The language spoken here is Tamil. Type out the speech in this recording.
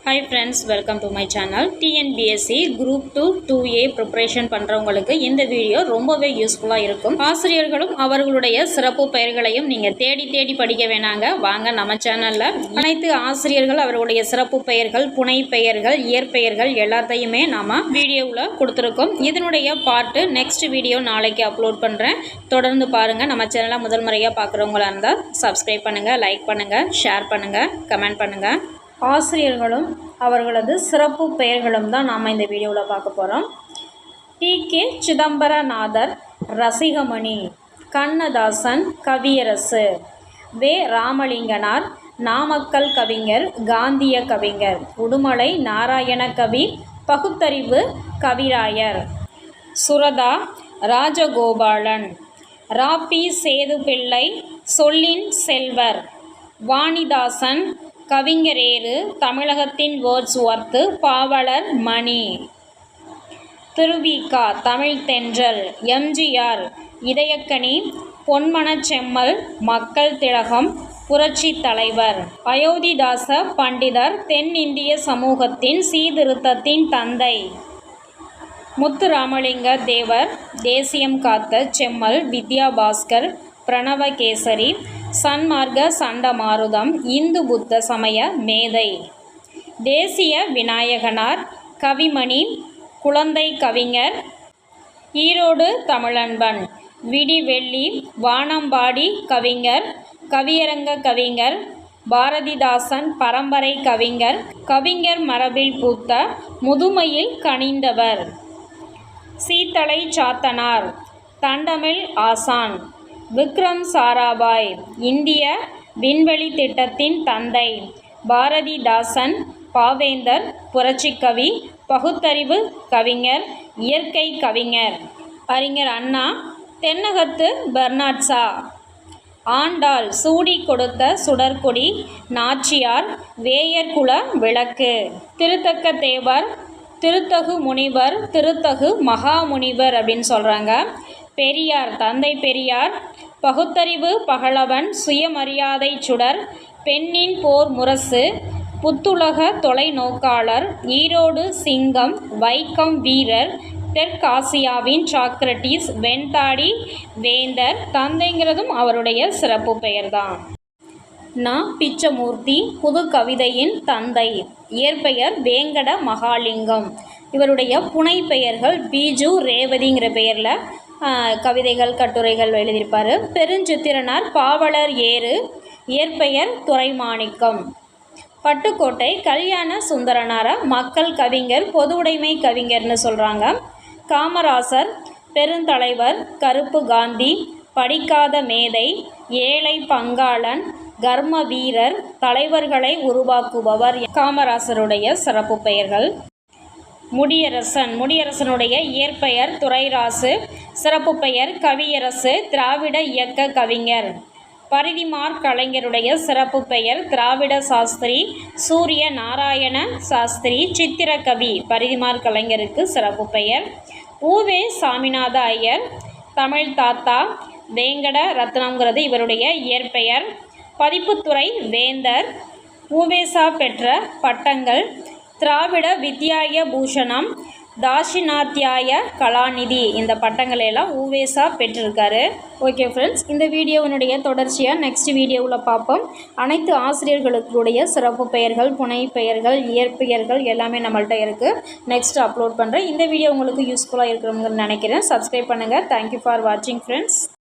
Hi friends, welcome to my channel. TNBSC Group 2 2A preparation பண்ணுறவங்களுக்கு இந்த வீடியோ ரொம்பவே யூஸ்ஃபுல்லாக இருக்கும். ஆசிரியர்களும் அவர்களுடைய சிறப்பு பெயர்களையும் நீங்கள் தேடி படிக்க வேணாங்க. வாங்க நம்ம சேனலில் அனைத்து ஆசிரியர்கள் அவர்களுடைய சிறப்பு பெயர்கள், புனை பெயர்கள், இயற்பெயர்கள் எல்லாத்தையுமே நாம் வீடியோவில் கொடுத்துருக்கோம். இதனுடைய பார்ட்டு நெக்ஸ்ட் வீடியோ நாளைக்கு அப்லோட் பண்ணுறேன். தொடர்ந்து பாருங்கள். நம்ம சேனலை முதல் முறையாக பார்க்குறவங்களா இருந்தால் சப்ஸ்கிரைப் பண்ணுங்கள், லைக் பண்ணுங்கள், ஷேர் பண்ணுங்கள், கமெண்ட் பண்ணுங்கள். ஆசிரியர்களும் அவர்களது சிறப்பு பெயர்களும் தான் நாம் இந்த வீடியோவில் பார்க்க போகிறோம். டி.கே. சிதம்பரநாதர் ரசிகமணி, கண்ணதாசன் கவியரசு, வே. ராமலிங்கனார் நாமக்கல் கவிஞர், காந்திய கவிஞர், உடுமலை நாராயண கவி, பகுத்தறிவு கவிராயர், சுரதா ராஜகோபாலன், ராபி சேதுப்பிள்ளை சொல்லின் செல்வர், வாணிதாசன் கவிஞரேறு, தமிழகத்தின் வேர்ட்ஸ்வொர்த், பாவலர் மணி, திருவிக தமிழ் தென்றல், எம்ஜிஆர் இதயக்கனி, பொன்மனச்செம்மல், மக்கள் திலகம், புரட்சி தலைவர், அயோத்திதாச பண்டிதர் தென்னிந்திய சமூகத்தின் சீர்திருத்தத்தின் தந்தை, முத்துராமலிங்க தேவர் தேசியம் காத்த செம்மல், வித்யாபாஸ்கர், பிரணவகேசரி, சன்மார்க்க சண்டமாருதம், இந்து புத்த சமய மேதை, தேசிய விநாயகனார், கவிமணி, குழந்தை கவிஞர், ஈரோடு தமிழன்பன், விடிவெள்ளி, வானம்பாடி கவிஞர், கவியரங்க கவிஞர், பாரதிதாசன் பரம்பரை கவிஞர், கவிஞர் மரபில் பூத்த முதுமையில் கனிந்தவர், சீத்தலை சாத்தனார், தண்டமிழ் ஆசான், விக்ரம் சாராபாய் இந்திய விண்வெளி திட்டத்தின் தந்தை, பாரதிதாசன் பாவேந்தர் புரட்சிக்கவி, பகுத்தறிவு கவிஞர், இயற்கை கவிஞர், அறிஞர் அண்ணா தென்னகத்து பெர்னாட்ஷா, ஆண்டாள் சூடி கொடுத்த சுடற்கொடி, நாச்சியார் வேயர்குல விளக்கு, திருத்தக்க தேவர் திருத்தகு முனிவர், திருத்தகு மகாமுனிவர் அப்படின்னு சொல்கிறாங்க. பெரியார் தந்தை பெரியார், பகுத்தறிவு பகலவன், சுயமரியாதை சுடர், பெண்ணின் போர் முரசு, புத்துலக தொலைநோக்காளர், ஈரோடு சிங்கம், வைக்கம் வீரர், தெற்காசியாவின் சாக்ரட்டிஸ், வெண்தாடி வேந்தர். தந்தைங்கிறதும் அவருடைய சிறப்பு பெயர்தான். பிச்சமூர்த்தி புது கவிதையின் தந்தை, இயற்பெயர் வேங்கட மகாலிங்கம். இவருடைய புனை பெயர்கள் பீஜு, ரேவதிங்கிற பெயரில் கவிதைகள் கட்டுரைகள் எழுதியிருப்பார். பெருஞ்சித்திரனார் பாவலர் ஏறு, இயற்பெயர் துரைமாணிக்கம். பட்டுக்கோட்டை கல்யாண சுந்தரனார மக்கள் கவிஞர், பொதுவுடைமை கவிஞர்னு சொல்கிறாங்க. காமராசர் பெருந்தலைவர், கருப்பு காந்தி, படிக்காத மேதை, ஏழை பங்காளன், கர்ம வீரர், தலைவர்களை உருவாக்குபவர் காமராசருடைய சிறப்பு பெயர்கள். முடியரசனுடைய இயற்பெயர் துரைராசு, சிறப்பு பெயர் கவியரசு, திராவிட இயக்க கவிஞர். பரிதிமார் கலைஞருடைய சிறப்பு பெயர் திராவிட சாஸ்திரி, சூரிய நாராயண சாஸ்திரி, சித்திரக்கவி. பரிதிமார் கலைஞருக்கு சிறப்பு பெயர். ஊவே சாமிநாத ஐயர் தமிழ் தாத்தா, வேங்கட ரத்னங்கிறது இவருடைய இயற்பெயர். பதிப்புத்துறை வேந்தர். ஊவேசா பெற்ற பட்டங்கள் திராவிட வித்யாய பூஷணம், தாஷிணாத்தியாய கலாநிதி. இந்த பட்டங்களெல்லாம் ஊவேசா பெற்றிருக்காரு. ஓகே ஃப்ரெண்ட்ஸ், இந்த வீடியோவினுடைய தொடர்ச்சியாக நெக்ஸ்ட் வீடியோவில் பார்ப்போம். அனைத்து ஆசிரியர்களுடைய சிறப்பு பெயர்கள், புனை பெயர்கள், இயற்பெயர்கள் எல்லாமே நம்மள்கிட்ட இருக்குது. நெக்ஸ்ட் அப்லோட் பண்ணுறேன். இந்த வீடியோ உங்களுக்கு யூஸ்ஃபுல்லாக இருக்கிறவங்கன்னு நினைக்கிறேன். சப்ஸ்கிரைப் பண்ணுங்கள். தேங்க்யூ ஃபார் வாட்சிங் ஃப்ரெண்ட்ஸ்.